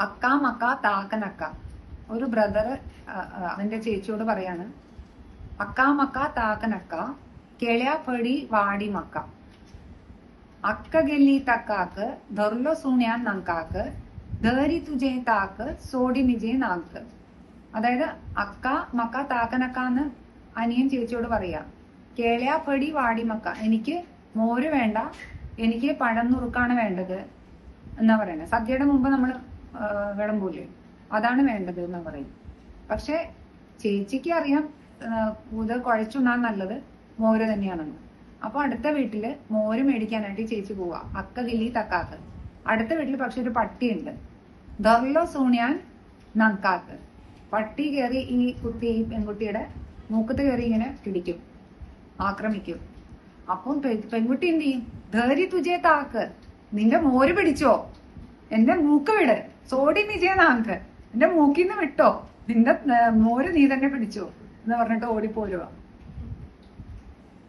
അക്ക മക്ക താക്കനക്ക. ഒരു ബ്രദർ അവന്റെ ചേച്ചിയോട് പറയാണ്, അക്ക മക്ക താക്കനക്ക കെളിയ പടി വാടി മക്ക, അക്ക ഗെല്ലി തക്കാക്ക് ധൊർലോ സൂണ്യാൻ നങ്കാക്ക് ധേരി തുജേ താക്ക് സോടി നിജേ നാക്ക്. അതായത് അക്ക മക്ക താക്കനക്കാന്ന് അനിയൻ ചേച്ചിയോട് പറയാ. കേളയാ പടി വാടി മക്ക, എനിക്ക് മോര് വേണ്ട, എനിക്ക് പഴം നുറുക്കാണ് വേണ്ടത് എന്നാ പറയുന്നത്. സദ്യയുടെ മുമ്പ് നമ്മൾ വിളമ്പൂലേ, അതാണ് വേണ്ടത് എന്നാ പറയും. പക്ഷെ ചേച്ചിക്ക് അറിയാം ഇത് കുഴച്ചുണ്ണാൻ നല്ലത് മോര് തന്നെയാണെന്ന്. അപ്പൊ അടുത്ത വീട്ടില് മോര് മേടിക്കാനായിട്ട് ചേച്ചി പോവാ, അക്ക ഗില്ലി തക്കാക്ക്. അടുത്ത വീട്ടിൽ പക്ഷെ ഒരു പട്ടിയുണ്ട്, ധർലോ സൂണിയാൻ നങ്കാക്ക്. പട്ടി കയറി ഈ പെൺകുട്ടിയുടെ മൂക്കത്ത് കയറി ഇങ്ങനെ പിടിക്കും, ആക്രമിക്കും. അപ്പം പെൺകുട്ടി എന്ത് ചെയ്യും? ധേരി തുജേ താക്ക്, നിന്റെ മോര് പിടിച്ചോ, എന്റെ മൂക്ക് വിട്, സോടി നിജേ നാക്ക്, എന്റെ മൂക്കിന്ന് വിട്ടോ, നിന്റെ മോര് നീ തന്നെ പിടിച്ചോ എന്ന് പറഞ്ഞിട്ട് ഓടിപ്പോരുക.